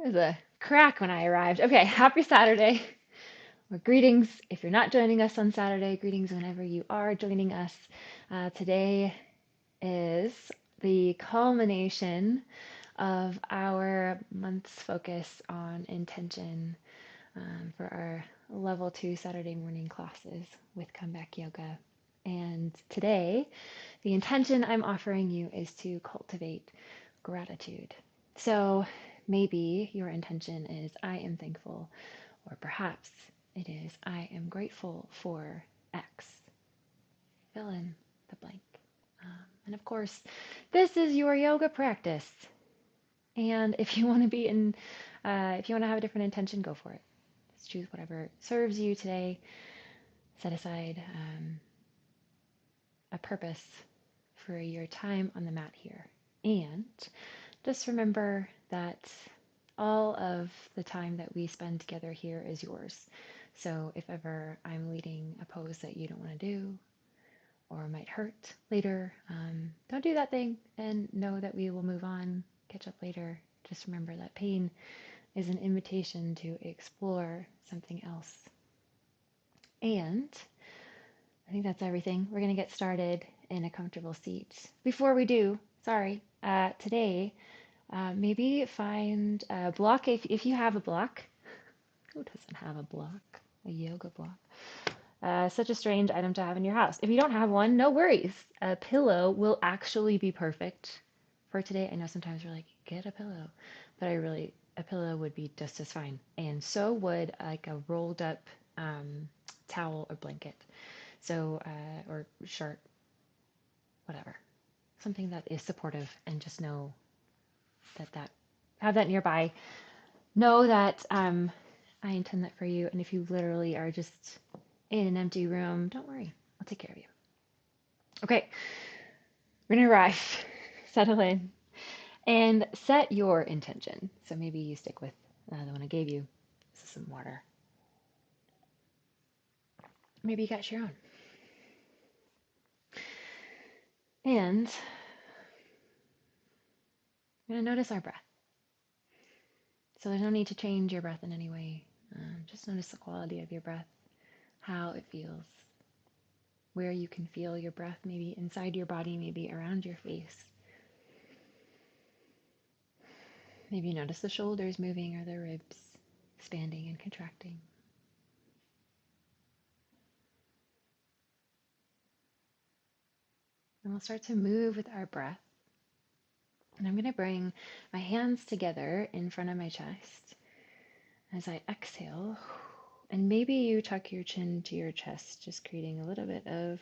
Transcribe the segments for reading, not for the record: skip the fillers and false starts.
There's a crack when I arrived. Okay, happy Saturday. Or greetings if you're not joining us on Saturday. Greetings whenever you are joining us. Today is the culmination of our month's focus on intention for our level 2 Saturday morning classes with Comeback Yoga. And today, the intention I'm offering you is to cultivate gratitude. So maybe your intention is I am thankful, or perhaps it is I am grateful for X. Fill in the blank. And of course, this is your yoga practice. And if you want to be in, if you want to have a different intention, go for it. Just choose whatever serves you today. Set aside a purpose for your time on the mat here. And just remember that all of the time that we spend together here is yours. So if ever I'm leading a pose that you don't want to do or might hurt later, don't do that thing and know that we will move on, catch up later. Just remember that pain is an invitation to explore something else. And I think that's everything. We're going to get started in a comfortable seat. Before we do, today, maybe find a block if you have a block. Who doesn't have a block? A yoga block. Such a strange item to have in your house. If you don't have one, no worries. A pillow will actually be perfect for today. I know sometimes we're like, get a pillow, but a pillow would be just as fine. And so would like a rolled up towel or blanket. So, or shirt, whatever. Something that is supportive, and just know that have that nearby. Know that I intend that for you. And if you literally are just in an empty room, don't worry. I'll take care of you. Okay, we're gonna arrive. Settle in and set your intention. So maybe you stick with the one I gave you. This is some water. Maybe you got your own. And we're gonna notice our breath. So there's no need to change your breath in any way. Just notice the quality of your breath, how it feels, where you can feel your breath, maybe inside your body, maybe around your face. Maybe notice the shoulders moving or the ribs expanding and contracting. And we'll start to move with our breath. And I'm going to bring my hands together in front of my chest as I exhale. And maybe you tuck your chin to your chest, just creating a little bit of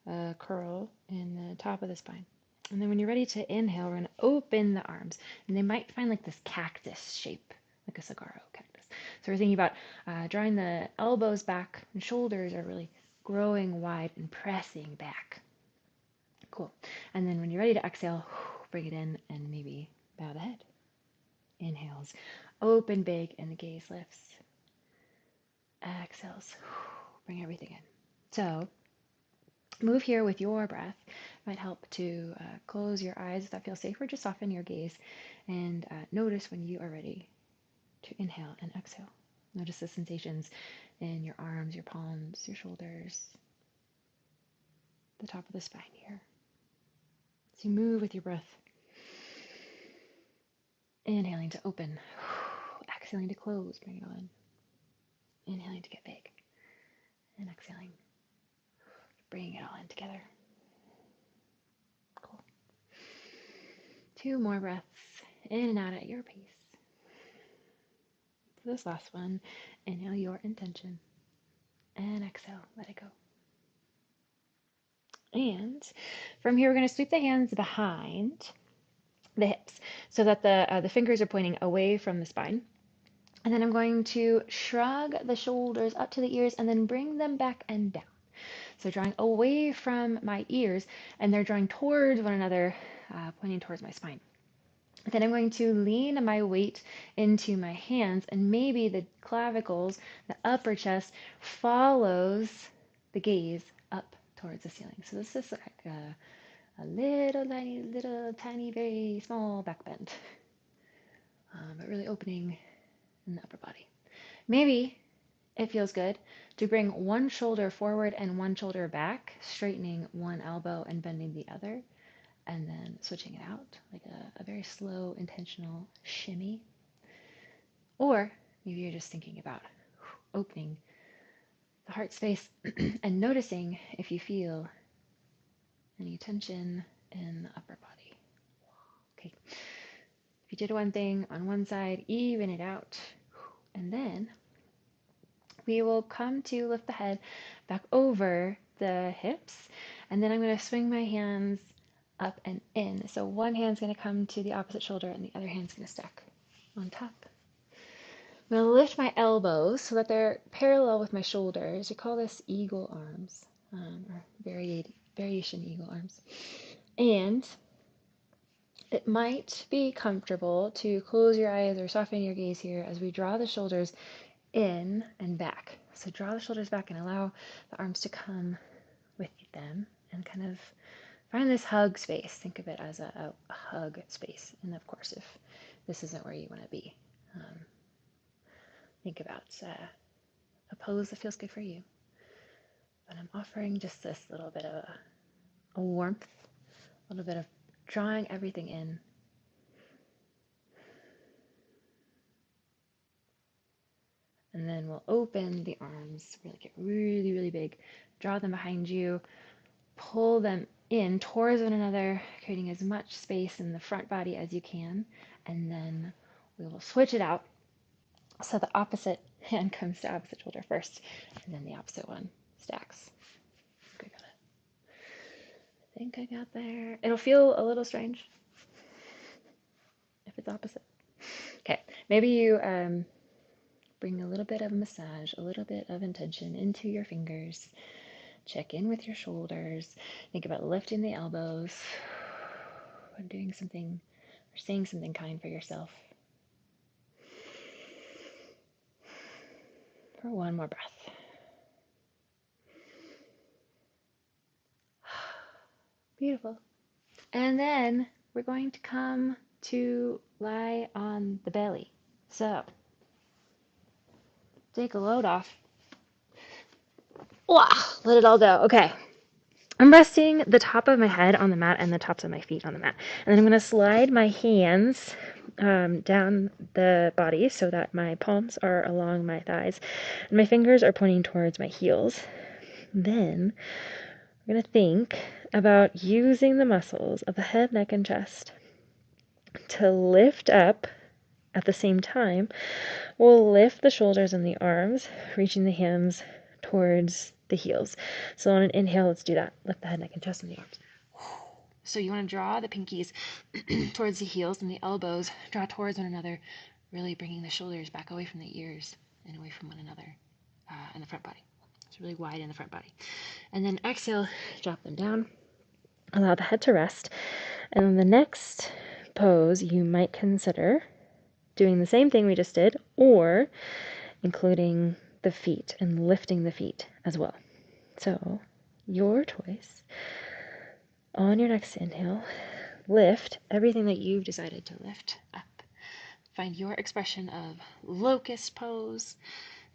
a curl in the top of the spine. And then when you're ready to inhale, we're going to open the arms. And they might find like this cactus shape, like a saguaro cactus. So we're thinking about drawing the elbows back, and shoulders are really growing wide and pressing back. Cool. And then when you're ready to exhale, bring it in and maybe bow the head. Inhales, open big, and the gaze lifts. Exhales, bring everything in. So move here with your breath. Might help to close your eyes if that feels safer. Just soften your gaze and notice when you are ready to inhale and exhale. Notice the sensations in your arms, your palms, your shoulders, the top of the spine here. So you move with your breath. Inhaling to open. Exhaling to close. Bring it all in. Inhaling to get big. And exhaling. Bringing it all in together. Cool. 2 more breaths in and out at your pace. For this last one, inhale your intention. And exhale, let it go. And from here, we're going to sweep the hands behind the hips so that the fingers are pointing away from the spine. And then I'm going to shrug the shoulders up to the ears and then bring them back and down. So drawing away from my ears, and they're drawing towards one another, pointing towards my spine. Then I'm going to lean my weight into my hands, and maybe the clavicles, the upper chest, follows the gaze up towards the ceiling. So this is like a little tiny, very small back bend. but really opening in the upper body. Maybe it feels good to bring one shoulder forward and one shoulder back, straightening one elbow and bending the other, and then switching it out, like a very slow, intentional shimmy. Or maybe you're just thinking about opening the heart space and noticing if you feel any tension in the upper body. Okay. If you did one thing on one side, even it out. And then we will come to lift the head back over the hips. And then I'm going to swing my hands up and in. So one hand's going to come to the opposite shoulder and the other hand's going to stack on top. I'm going to lift my elbows so that they're parallel with my shoulders. We call this eagle arms, or variation eagle arms. And it might be comfortable to close your eyes or soften your gaze here as we draw the shoulders in and back. So draw the shoulders back and allow the arms to come with them and kind of find this hug space. Think of it as a hug space. And of course, if this isn't where you want to be, think about a pose that feels good for you. But I'm offering just this little bit of a warmth, a little bit of drawing everything in. And then we'll open the arms, really get really, really big. Draw them behind you, pull them in towards one another, creating as much space in the front body as you can. And then we will switch it out. So the opposite hand comes to opposite shoulder first, and then the opposite one stacks. Okay, got it. I think I got there. It'll feel a little strange if it's opposite. Okay, maybe you bring a little bit of massage, a little bit of intention into your fingers. Check in with your shoulders. Think about lifting the elbows and doing something or saying something kind for yourself. For one more breath. Beautiful. And then we're going to come to lie on the belly. So, take a load off. Wow, let it all go. Okay. I'm resting the top of my head on the mat and the tops of my feet on the mat. And then I'm going to slide my hands down the body so that my palms are along my thighs and my fingers are pointing towards my heels. Then we're going to think about using the muscles of the head, neck, and chest to lift up. At the same time, we'll lift the shoulders and the arms, reaching the hands towards the heels. So on an inhale, let's do that. Lift the head, neck, and chest and the arms. So you want to draw the pinkies towards the heels and the elbows draw towards one another, really bringing the shoulders back away from the ears and away from one another in the front body. It's really wide in the front body. And then exhale, drop them down. Allow the head to rest. And then the next pose you might consider doing the same thing we just did, or including the feet and lifting the feet as well. So, your choice. On your next inhale, lift everything that you've decided to lift up. Find your expression of locust pose.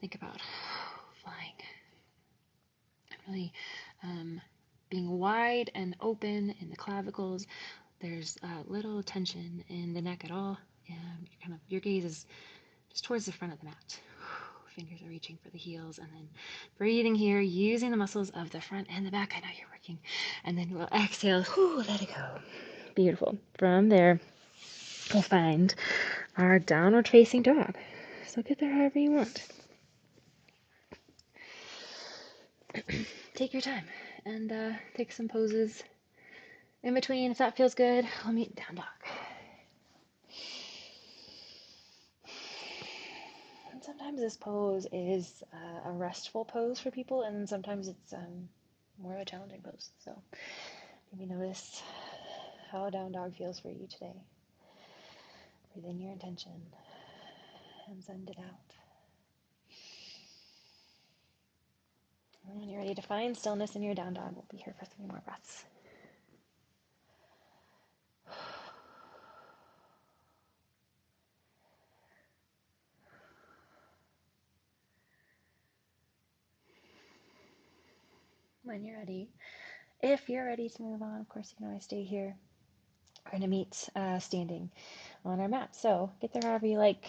Think about flying. Really being wide and open in the clavicles. There's little tension in the neck at all. Your gaze is just towards the front of the mat. Fingers are reaching for the heels, and then breathing here, using the muscles of the front and the back. I know you're working. And then we'll exhale. Let it go. Beautiful. From there, we'll find our downward facing dog. So get there however you want. Take your time and take some poses in between. If that feels good, we'll meet down dog. Sometimes this pose is a restful pose for people, and sometimes it's more of a challenging pose. So maybe notice how down dog feels for you today. Breathe in your intention and send it out. And when you're ready to find stillness in your down dog, we'll be here for 3 more breaths. when you're ready. If you're ready to move on, of course, you can always stay here. We're going to meet standing on our mat. So get there however you like.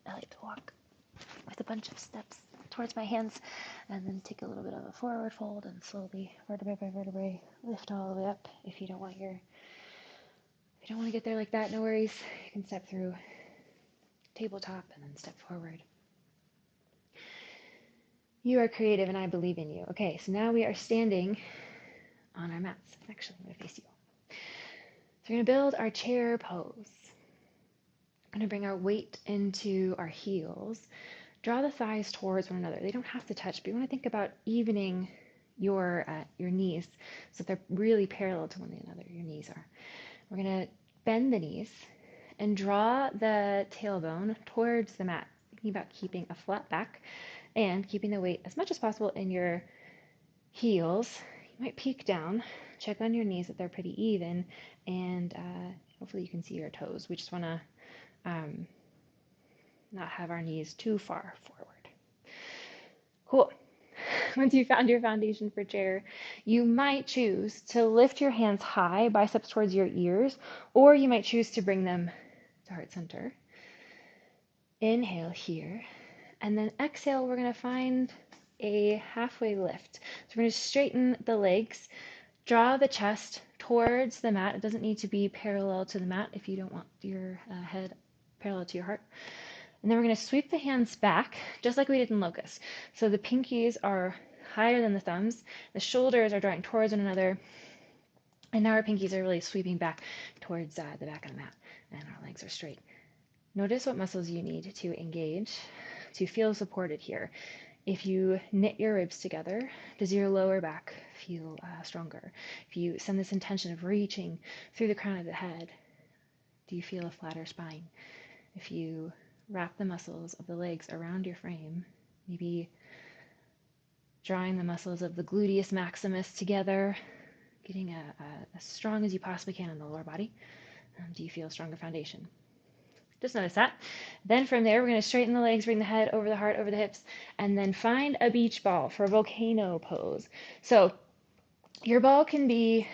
I like to walk with a bunch of steps towards my hands and then take a little bit of a forward fold and slowly, vertebrae by vertebrae, lift all the way up. If you don't want to get there like that, no worries. You can step through tabletop and then step forward. You are creative and I believe in you. Okay, so now we are standing on our mats. Actually, I'm going to face you. So we're going to build our chair pose. We're going to bring our weight into our heels. Draw the thighs towards one another. They don't have to touch, but you want to think about evening your knees so that they're really parallel to one another. Your knees are. We're going to bend the knees and draw the tailbone towards the mat, thinking about keeping a flat back and keeping the weight as much as possible in your heels. You might peek down, check on your knees that they're pretty even, and hopefully you can see your toes. We just want to not have our knees too far forward. Cool. Once you've found your foundation for chair, you might choose to lift your hands high, biceps towards your ears, or you might choose to bring them to heart center. Inhale here, and then exhale, we're going to find a halfway lift. So we're going to straighten the legs, draw the chest towards the mat. It doesn't need to be parallel to the mat if you don't want your head parallel to your heart. And then we're going to sweep the hands back, just like we did in locust. So the pinkies are higher than the thumbs, the shoulders are drawing towards one another, and now our pinkies are really sweeping back towards the back of the mat, and our legs are straight. Notice what muscles you need to engage to feel supported here. If you knit your ribs together, does your lower back feel stronger? If you send this intention of reaching through the crown of the head, do you feel a flatter spine? If you wrap the muscles of the legs around your frame, maybe drawing the muscles of the gluteus maximus together, getting as strong as you possibly can in the lower body. Do you feel a stronger foundation? Just notice that. Then from there, we're going to straighten the legs, bring the head over the heart, over the hips, and then find a beach ball for a volcano pose. So your ball can be,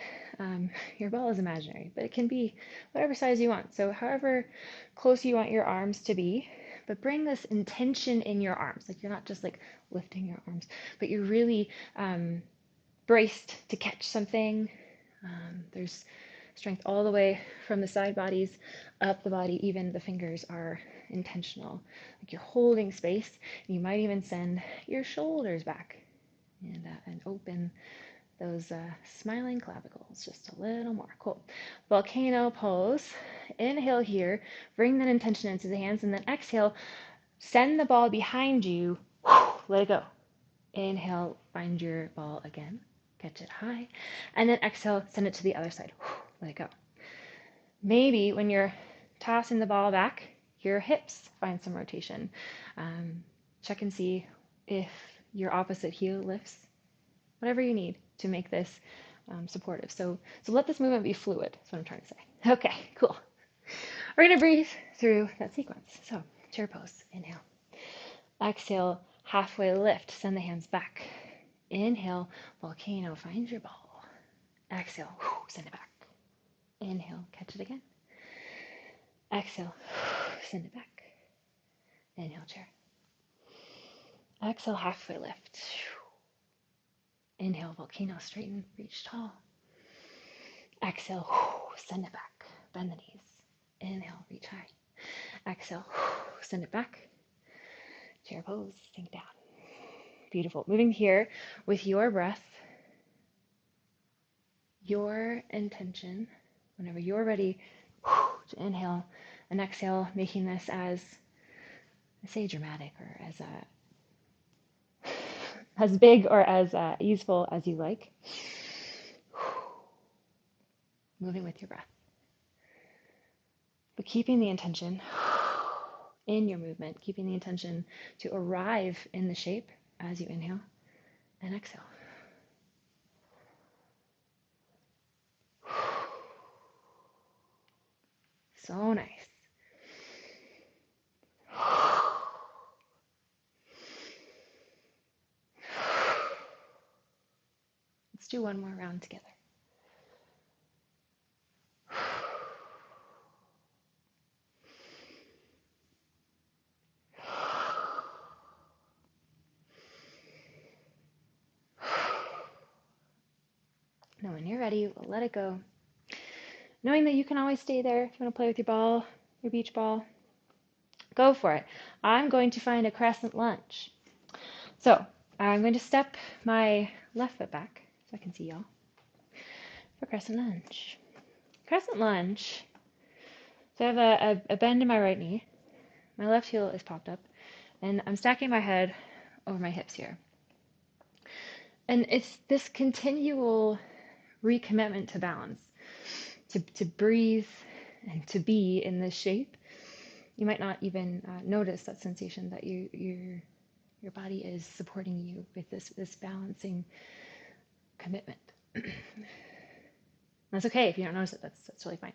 your ball is imaginary, but it can be whatever size you want. So however close you want your arms to be, but bring this intention in your arms. Like you're not just like lifting your arms, but you're really braced to catch something. There's strength all the way from the side bodies up the body. Even the fingers are intentional. Like you're holding space. You might even send your shoulders back and open those smiling clavicles just a little more. Cool. Volcano pose. Inhale here. Bring that intention into the hands, and then exhale. Send the ball behind you. Let it go. Inhale. Find your ball again. Catch it high. And then exhale. Send it to the other side. Let it go. Maybe when you're tossing the ball back, your hips find some rotation. Check and see if your opposite heel lifts. Whatever you need to make this supportive. So let this movement be fluid. That's what I'm trying to say. Okay, cool. We're going to breathe through that sequence. So chair pose. Inhale. Exhale, halfway lift. Send the hands back. Inhale, volcano. Find your ball. Exhale, send it back. Inhale, catch it again. Exhale, send it back. Inhale, chair. Exhale, halfway lift. Inhale, volcano, straighten, reach tall. Exhale, send it back. Bend the knees. Inhale, reach high. Exhale, send it back. Chair pose, sink down. Beautiful. Moving here with your breath, your intention. Whenever you're ready to inhale and exhale, making this as, I say, dramatic or as big or as easeful as you like. Moving with your breath. But keeping the intention in your movement, keeping the intention to arrive in the shape as you inhale and exhale. So nice. do one more round together. Now when you're ready, we'll let it go. Knowing that you can always stay there if you want to play with your ball, your beach ball. Go for it. I'm going to find a crescent lunge. So I'm going to step my left foot back so I can see y'all for crescent lunge. Crescent lunge. So I have a bend in my right knee. My left heel is popped up, and I'm stacking my head over my hips here. And it's this continual recommitment to balance, to breathe and to be in this shape. You might not even notice that sensation that your body is supporting you with this balancing commitment. That's okay if you don't notice it. That's really fine.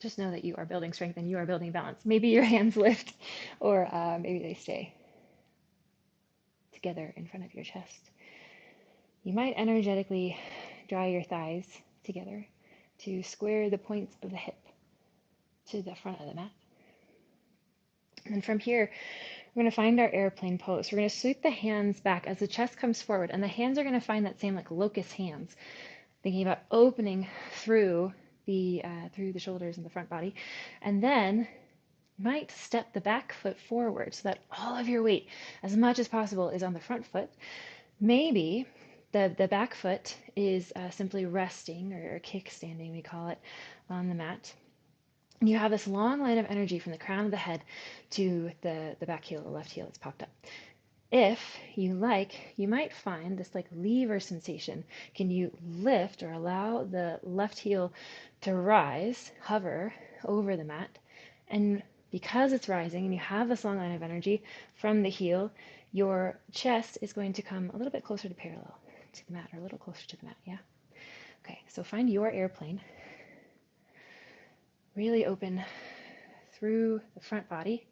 Just know that you are building strength and you are building balance. Maybe your hands lift, or maybe they stay together in front of your chest. You might energetically draw your thighs together to square the points of the hip to the front of the mat. And from here, we're going to find our airplane pose. We're going to sweep the hands back as the chest comes forward, and the hands are going to find that same like locust hands, thinking about opening through the shoulders and the front body. And then you might step the back foot forward so that all of your weight, as much as possible, is on the front foot. Maybe the back foot is simply resting or kickstanding, we call it, on the mat. And you have this long line of energy from the crown of the head to the back heel, the left heel that's popped up. If you like, you might find this like lever sensation. Can you lift or allow the left heel to rise, hover over the mat? And because it's rising and you have this long line of energy from the heel, your chest is going to come a little bit closer to parallel to the mat, or a little closer to the mat, yeah? Okay, so find your airplane. Really open through the front body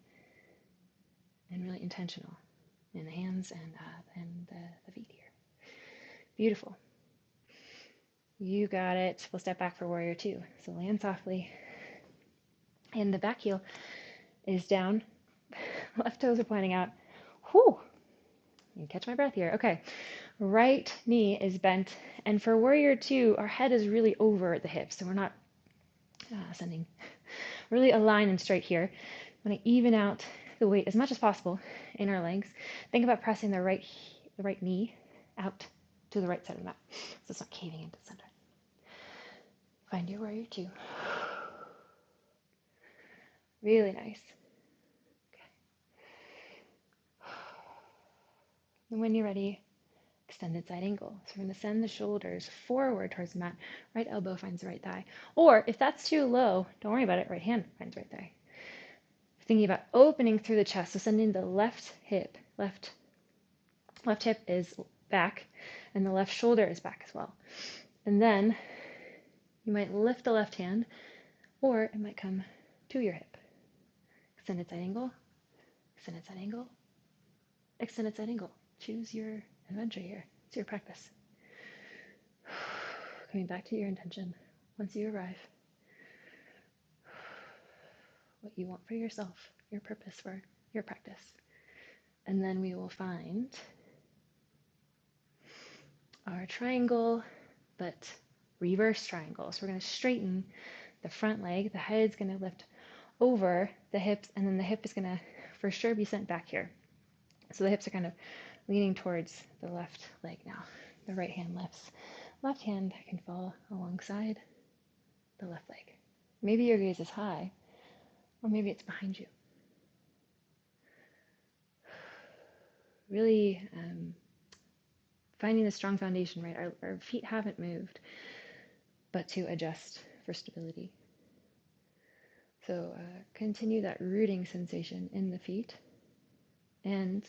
and really intentional in the hands and the feet here. Beautiful. You got it. We'll step back for warrior two. So land softly. And the back heel is down. Left toes are pointing out. Whew. You can catch my breath here. Okay. Right knee is bent. And for warrior two, our head is really over the hips. So we're not sending really align and straight here. I'm going to even out the weight as much as possible in our legs. Think about pressing the right knee out to the right side of the mat, so it's not caving into the center. Find your warrior two. Really nice. Okay. And when you're ready, extended side angle. So we're going to send the shoulders forward towards the mat. Right elbow finds the right thigh. Or if that's too low, don't worry about it. Right hand finds right thigh. Thinking about opening through the chest, so sending the left hip is back, and the left shoulder is back as well. And then you might lift the left hand, or it might come to your hip. Extended side angle, extended side angle, extended side angle. Choose your adventure here. It's your practice. Coming back to your intention once you arrive. What you want for yourself, your purpose for your practice. And then we will find our triangle, but reverse triangle. So we're going to straighten the front leg. The head's going to lift over the hips, and then the hip is going to for sure be sent back here. So the hips are kind of leaning towards the left leg now. The right hand lifts. Left hand can fall alongside the left leg. Maybe your gaze is high, or maybe it's behind you. Really finding a strong foundation, right? Our feet haven't moved, but to adjust for stability. So continue that rooting sensation in the feet. And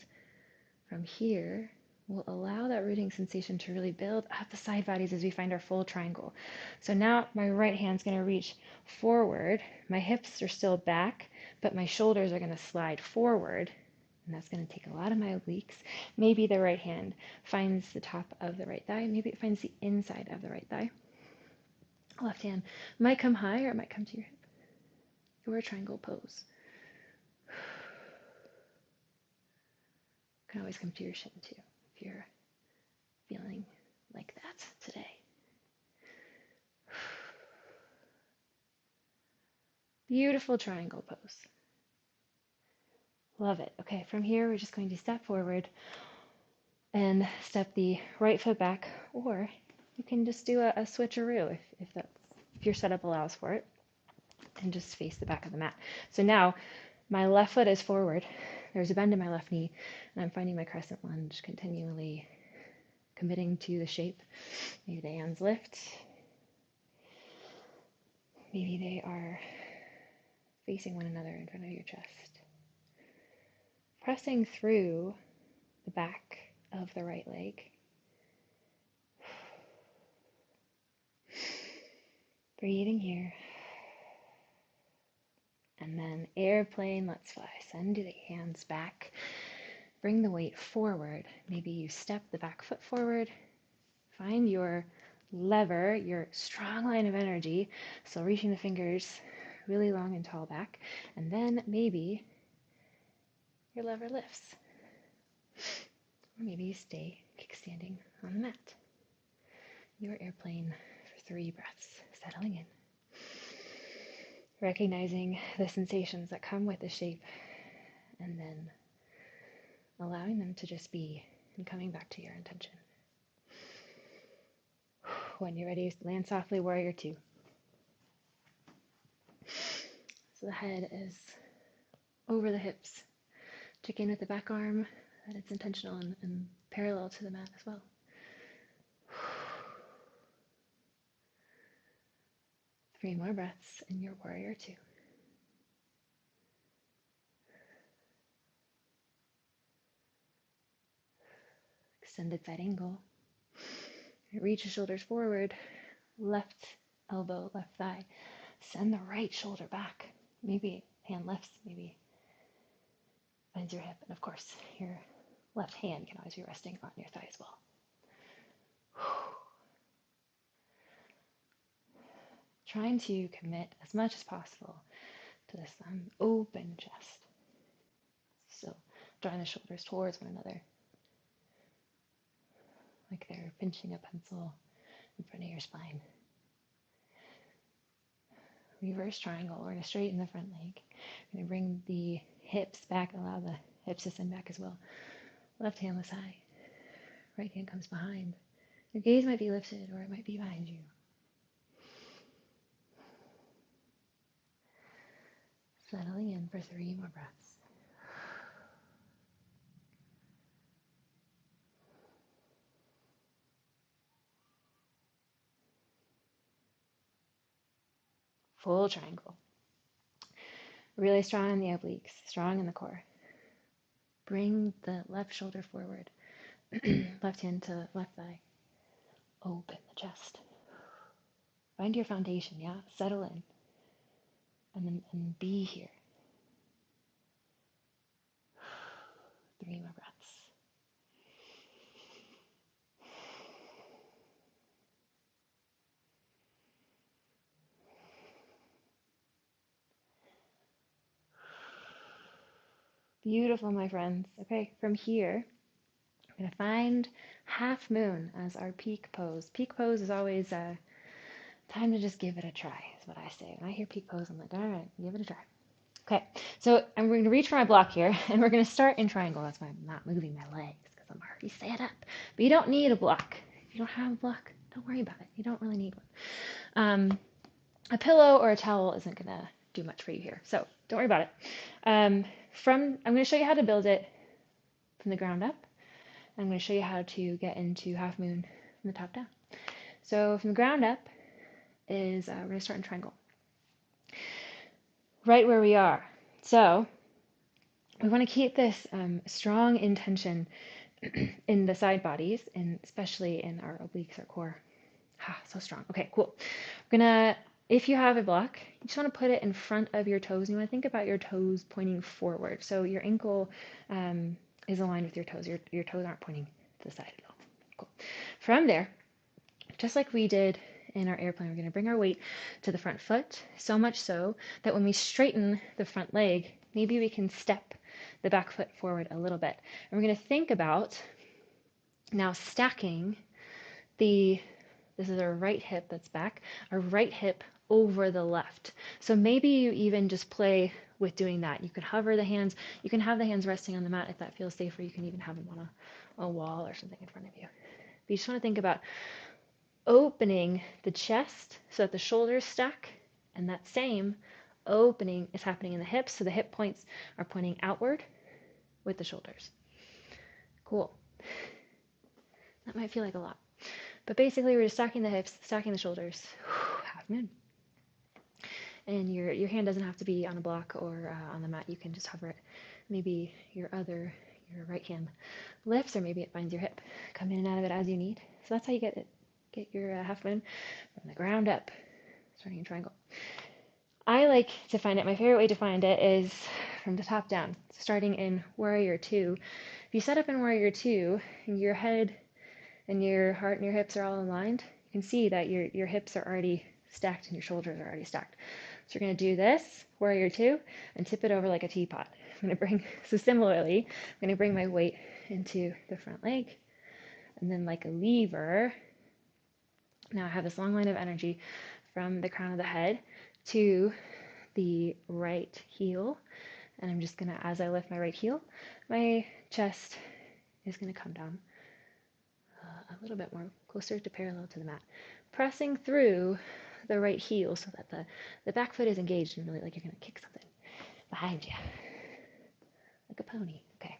from here, we'll allow that rooting sensation to really build up the side bodies as we find our full triangle. So now my right hand's going to reach forward. My hips are still back, but my shoulders are going to slide forward And that's going to take a lot of my obliques. Maybe the right hand finds the top of the right thigh. Maybe it finds the inside of the right thigh. Left hand might come high or it might come to your hip. Your triangle pose. Can always come to your shin too if you're feeling like that today. Beautiful triangle pose. Love it. Okay, from here we're just going to step forward and step the right foot back, or you can just do a switcheroo if your setup allows for it, and just face the back of the mat. So now my left foot is forward. There's a bend in my left knee, and I'm finding my crescent lunge, continually committing to the shape. Maybe the hands lift. Maybe they are facing one another in front of your chest. Pressing through the back of the right leg. Breathing here. And then airplane, let's fly. Send the hands back. Bring the weight forward. Maybe you step the back foot forward. Find your lever, your strong line of energy. So reaching the fingers really long and tall back. And then maybe your lever lifts. Or maybe you stay kickstanding on the mat. Your airplane for 3 breaths, settling in. Recognizing the sensations that come with the shape, and then allowing them to just be, and coming back to your intention. When you're ready, land softly, warrior 2. So the head is over the hips. Check in with the back arm, that it's intentional and parallel to the mat as well. Three more breaths in your warrior 2. Extended side angle. Reach the shoulders forward. Left elbow, left thigh. Send the right shoulder back. Maybe hand lifts, maybe bends your hip. And of course, your left hand can always be resting on your thigh as well. Trying to commit as much as possible to this open chest. So drawing the shoulders towards one another, like they're pinching a pencil in front of your spine. Reverse triangle. We're going to straighten the front leg. We're going to bring the hips back, allow the hips to send back as well. Left hand lifts high. Right hand comes behind. Your gaze might be lifted or it might be behind you. Settling in for 3 more breaths. Full triangle. Really strong in the obliques, strong in the core. Bring the left shoulder forward. Left hand to left thigh. Open the chest. Find your foundation, yeah? Settle in. And be here. 3 more breaths. Beautiful, my friends. Okay, from here, I'm going to find half moon as our peak pose. Peak pose is always time to just give it a try, is what I say. When I hear peak pose, I'm like, all right, give it a try. Okay, so I'm going to reach for my block here, and we're going to start in triangle. That's why I'm not moving my legs, because I'm already set up. But you don't need a block. If you don't have a block, don't worry about it. You don't really need one. A pillow or a towel isn't going to do much for you here, so don't worry about it. I'm going to show you how to build it from the ground up. I'm going to show you how to get into half moon from the top down. So from the ground up is we're going to start in triangle. Right where we are. So we want to keep this strong intention in the side bodies, and especially in our obliques, our core. So strong. Okay, cool. We're going to If you have a block, you just want to put it in front of your toes. And you want to think about your toes pointing forward. So your ankle is aligned with your toes. Your toes aren't pointing to the side at all. Cool. From there, just like we did in our airplane, we're going to bring our weight to the front foot, so much so that when we straighten the front leg, maybe we can step the back foot forward a little bit. And we're going to think about now stacking this is our right hip that's back, our right hip over the left. So maybe you even just play with doing that. You can hover the hands, you can have the hands resting on the mat if that feels safer. You can even have them on a wall or something in front of you. But you just want to think about opening the chest so that the shoulders stack, and that same opening is happening in the hips, so the hip points are pointing outward with the shoulders. Cool. That might feel like a lot. But basically, we're just stacking the hips, stacking the shoulders, half moon. And your hand doesn't have to be on a block or on the mat. You can just hover it. Maybe your right hand lifts, or maybe it finds your hip. Come in and out of it as you need. So that's how you get your half moon from the ground up, starting in triangle. I like to find it, my favorite way to find it is from the top down, starting in Warrior Two. If you set up in Warrior Two, and your head and your heart and your hips are all aligned, you can see that your hips are already stacked and your shoulders are already stacked. So we're going to do this, Warrior Two, and tip it over like a teapot. So similarly, I'm going to bring my weight into the front leg, and then like a lever, now I have this long line of energy from the crown of the head to the right heel. And I'm just going to, as I lift my right heel, my chest is going to come down a little bit more closer to parallel to the mat, pressing through the right heel so that the back foot is engaged and really like you're going to kick something behind you, like a pony. Okay.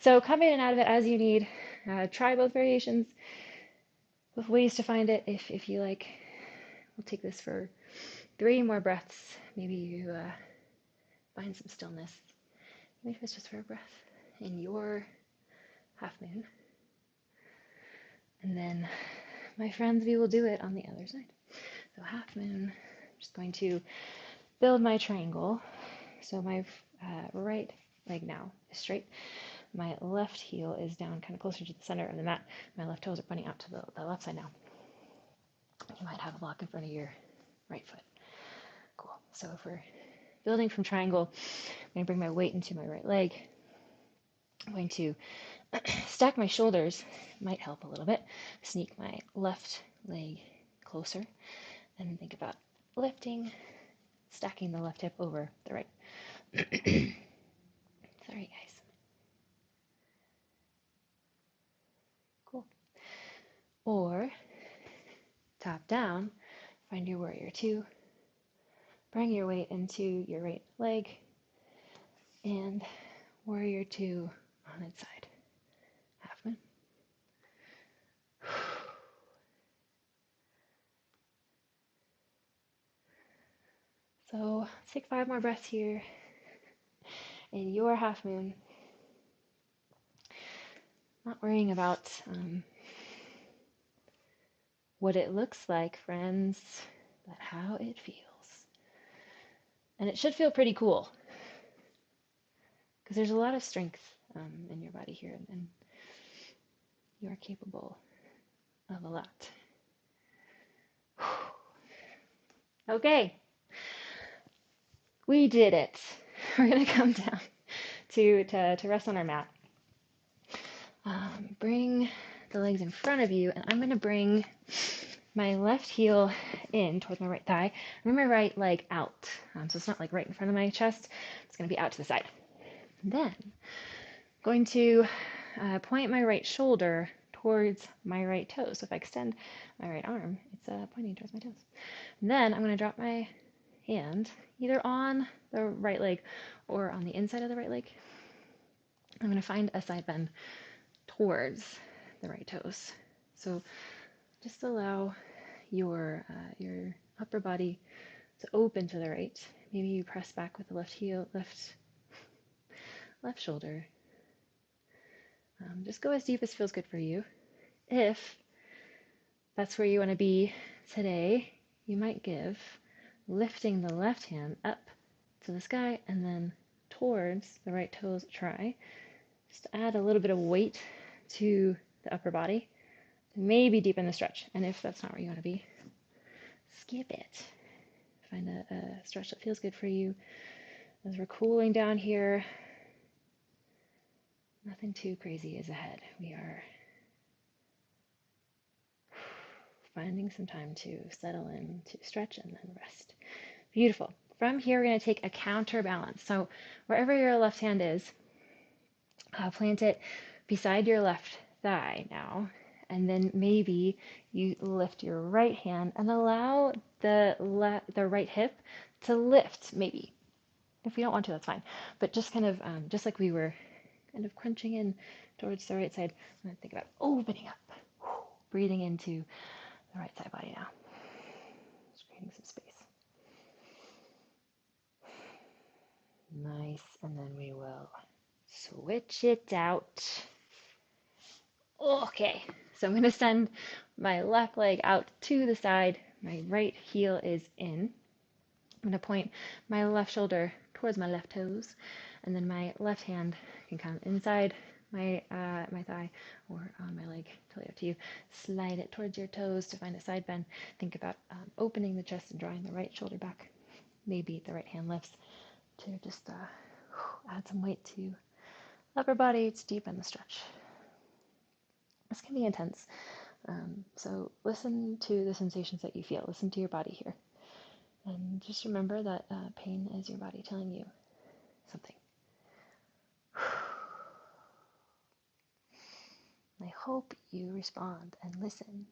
So come in and out of it as you need. Try both variations with ways to find it if you like. We'll take this for 3 more breaths. Maybe you find some stillness. Even if it's just for a breath in your half moon. And then, my friends, we will do it on the other side. So half moon, I'm just going to build my triangle. So my right leg now is straight. My left heel is down kind of closer to the center of the mat. My left toes are pointing out to the left side now. You might have a block in front of your right foot. Cool. So if we're building from triangle, I'm going to bring my weight into my right leg. I'm going to stack my shoulders, might help a little bit. Sneak my left leg closer, and then think about lifting, stacking the left hip over the right. Sorry, guys. Cool. Or top down, find your Warrior Two. Bring your weight into your right leg, and Warrior Two on its side. Half moon. So let's take 5 more breaths here in your half moon. Not worrying about what it looks like, friends, but how it feels. And it should feel pretty cool, because there's a lot of strength in your body here, and you are capable of a lot. Okay, we did it. We're gonna come down to rest on our mat. Bring the legs in front of you, and I'm gonna bring my left heel in towards my right thigh. Bring my right leg out, so it's not like right in front of my chest. It's gonna be out to the side. And then I'm going to point my right shoulder towards my right toe. So if I extend my right arm, it's pointing towards my toes. And then I'm going to drop my hand either on the right leg or on the inside of the right leg. I'm going to find a side bend towards the right toes. So just allow your upper body to open to the right. Maybe you press back with the left heel, left shoulder. Just go as deep as feels good for you. If that's where you want to be today, you might give lifting the left hand up to the sky and then towards the right toes. Try just add a little bit of weight to the upper body. Maybe deepen the stretch. And if that's not where you want to be, skip it. Find a stretch that feels good for you. As we're cooling down here, nothing too crazy is ahead. We are finding some time to settle in, to stretch, and then rest. Beautiful. From here, we're going to take a counterbalance. So wherever your left hand is, plant it beside your left thigh now. And then maybe you lift your right hand and allow the right hip to lift, maybe. If you don't want to, that's fine. But just kind of, just like we were kind of crunching in towards the right side, I'm going to think about opening up, breathing into the right side body now. Just creating some space. Nice. And then we will switch it out. Okay. So I'm going to send my left leg out to the side. My right heel is in. I'm going to point my left shoulder towards my left toes, and then my left hand can come inside my thigh or on my leg, totally up to you. Slide it towards your toes to find a side bend. Think about opening the chest and drawing the right shoulder back. Maybe the right hand lifts to just add some weight to upper body to deepen the stretch. This can be intense. So listen to the sensations that you feel. Listen to your body here. And just remember that pain is your body telling you something. I hope you respond and listen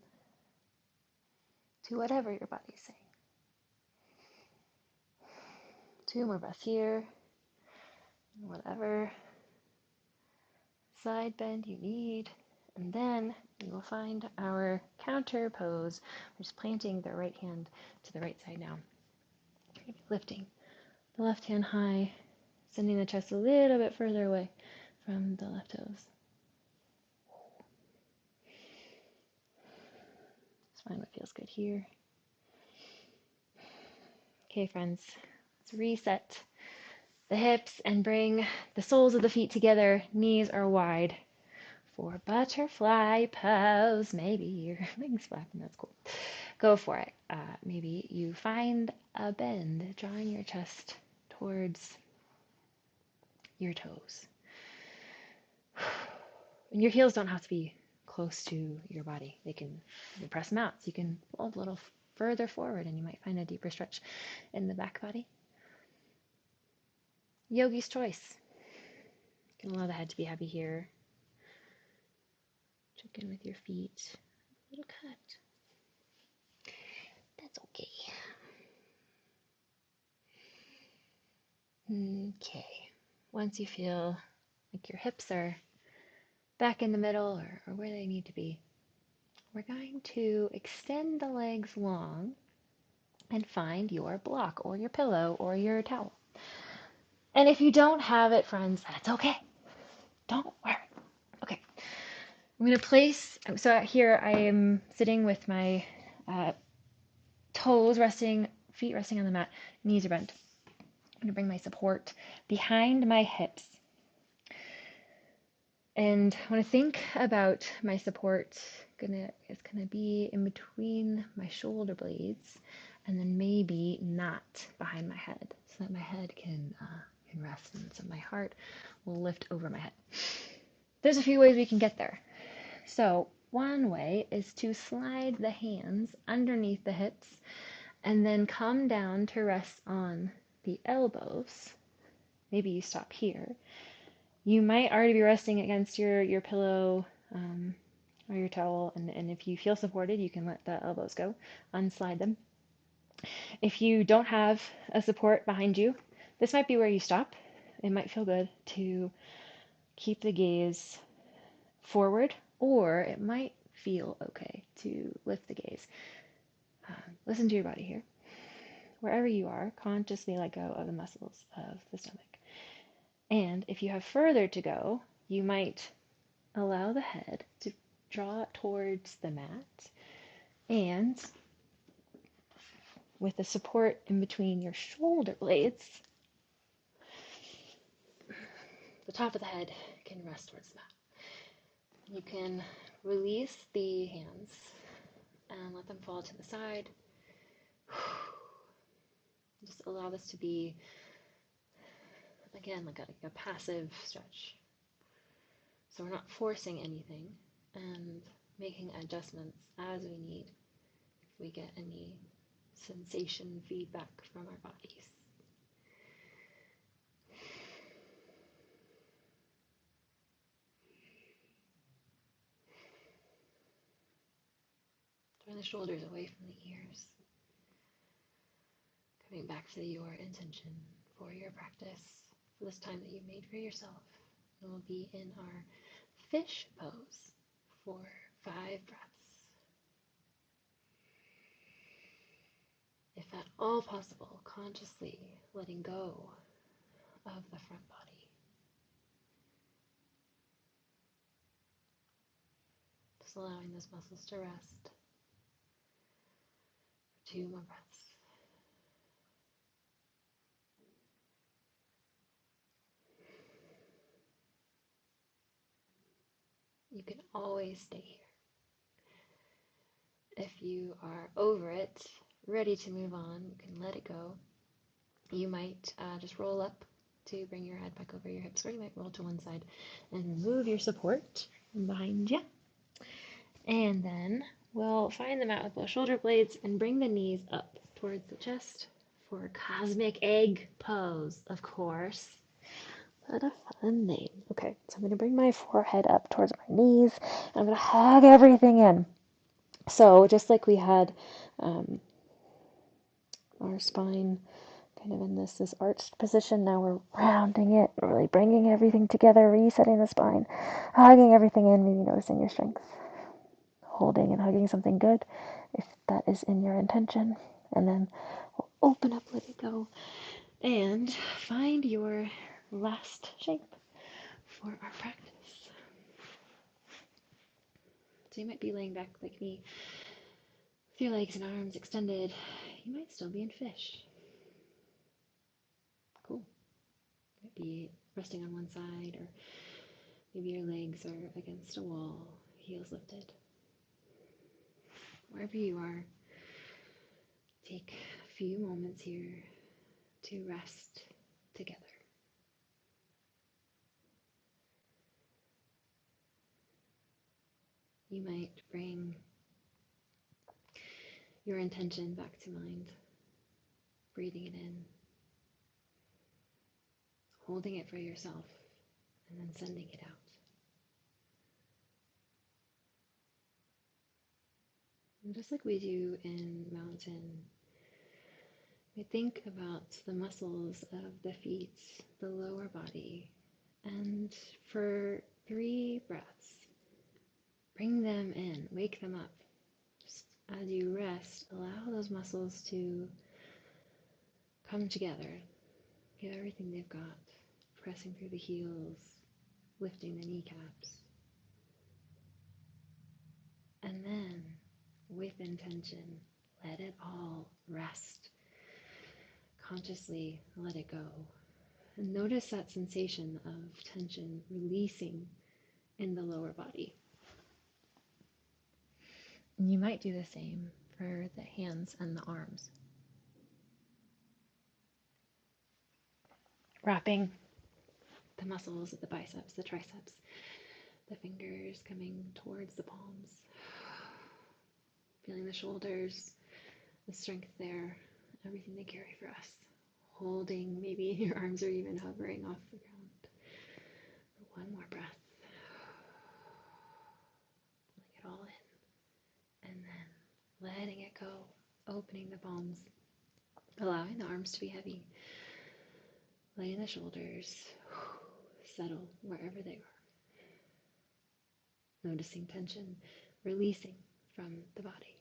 to whatever your body is saying. 2 more breaths here. Whatever side bend you need. And then we will find our counter pose. We're just planting the right hand to the right side now. Lifting the left hand high, sending the chest a little bit further away from the left toes. Just find what feels good here. Okay, friends, let's reset the hips and bring the soles of the feet together. Knees are wide for butterfly pose. Maybe your legs flapping, that's cool. Go for it. Maybe you find a bend, drawing your chest towards your toes. And your heels don't have to be close to your body. You can press them out. So you can fold a little further forward and you might find a deeper stretch in the back body. Yogi's choice. You can allow the head to be heavy here. Check in with your feet. A little cut. That's okay. Okay. Once you feel like your hips are back in the middle or where they need to be, we're going to extend the legs long and find your block or your pillow or your towel. And if you don't have it, friends, that's okay. Don't worry. Okay. I'm going to place, so here I am sitting with my toes resting, feet resting on the mat, knees are bent. I'm going to bring my support behind my hips. And I want to think about my support. It's gonna be in between my shoulder blades, and then maybe not behind my head, so that my head can rest, and so my heart will lift over my head. There's a few ways we can get there. So one way is to slide the hands underneath the hips, and then come down to rest on the elbows. Maybe you stop here. You might already be resting against your pillow or your towel, and if you feel supported, you can let the elbows go, unslide them. If you don't have a support behind you, this might be where you stop. It might feel good to keep the gaze forward, or it might feel okay to lift the gaze. Listen to your body here. Wherever you are, consciously let go of the muscles of the stomach. And if you have further to go, you might allow the head to draw towards the mat and with the support in between your shoulder blades, the top of the head can rest towards the mat. You can release the hands and let them fall to the side. Just allow this to be, again, like a passive stretch. So we're not forcing anything and making adjustments as we need if we get any sensation feedback from our bodies. Turn the shoulders away from the ears. Coming back to your intention for your practice, for this time that you made for yourself. And we'll be in our fish pose for 5 breaths. If at all possible, consciously letting go of the front body. Just allowing those muscles to rest. 2 more breaths. You can always stay here. If you are over it, ready to move on, you can let it go. You might just roll up to bring your head back over your hips, or you might roll to one side and remove your support from behind you. And then we'll find the mat with both shoulder blades and bring the knees up towards the chest for Cosmic Egg Pose, of course. What a fun name. Okay, so I'm going to bring my forehead up towards my knees, and I'm going to hug everything in. So just like we had our spine kind of in this arched position, now we're rounding it, really bringing everything together, resetting the spine, hugging everything in, maybe noticing your strength, holding and hugging something good, if that is in your intention. And then we'll open up, let it go, and find your last shape for our practice. So you might be laying back like me, with your legs and arms extended. You might still be in fish. Cool. You might be resting on one side, or maybe your legs are against a wall, heels lifted. Wherever you are, take a few moments here to rest together. You might bring your intention back to mind, breathing it in, holding it for yourself, and then sending it out. And just like we do in mountain, we think about the muscles of the feet, the lower body, and for 3 breaths, bring them in, wake them up. Just as you rest, allow those muscles to come together, give everything they've got, pressing through the heels, lifting the kneecaps. And then, with intention, let it all rest. Consciously let it go. And notice that sensation of tension releasing in the lower body. And you might do the same for the hands and the arms. Wrapping the muscles of the biceps, the triceps, the fingers coming towards the palms. Feeling the shoulders, the strength there, everything they carry for us. Holding, maybe your arms are even hovering off the ground. One more breath. Letting it all in. And then letting it go. Opening the palms. Allowing the arms to be heavy. Letting the shoulders settle wherever they are. Noticing tension releasing from the body.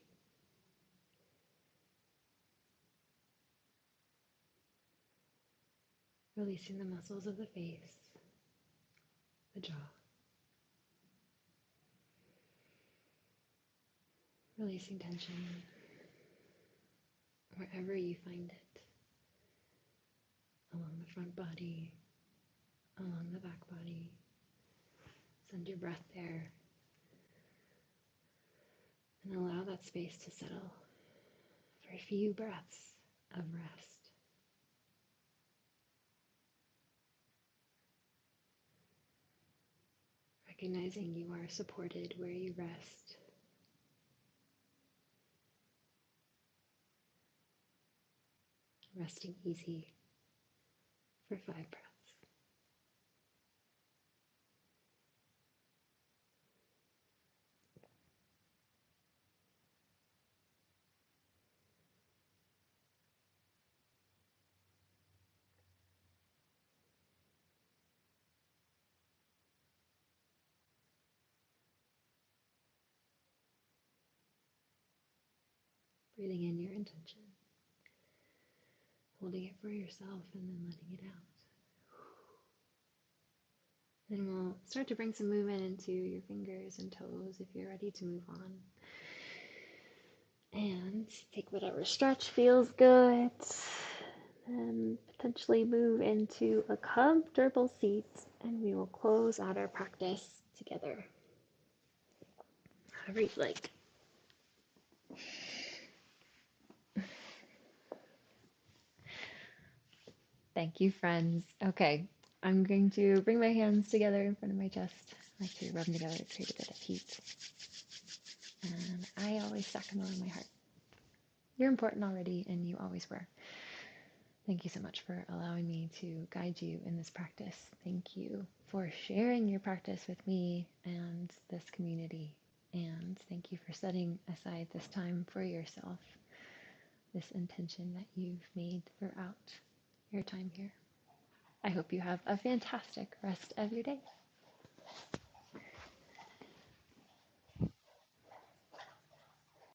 Releasing the muscles of the face, the jaw. Releasing tension wherever you find it, along the front body, along the back body. Send your breath there and allow that space to settle for a few breaths of rest. Recognizing you are supported where you rest. Resting easy for 5 breaths. Breathing in your intention, holding it for yourself, and then letting it out. Then we'll start to bring some movement into your fingers and toes if you're ready to move on. And take whatever stretch feels good, and potentially move into a comfortable seat, and we will close out our practice together. However you'd like. Thank you, friends. Okay, I'm going to bring my hands together in front of my chest. I like to rub them together to create a bit of heat. And I always stack them around my heart. You're important already, and you always were. Thank you so much for allowing me to guide you in this practice. Thank you for sharing your practice with me and this community. And thank you for setting aside this time for yourself, this intention that you've made throughout your time here. I hope you have a fantastic rest of your day.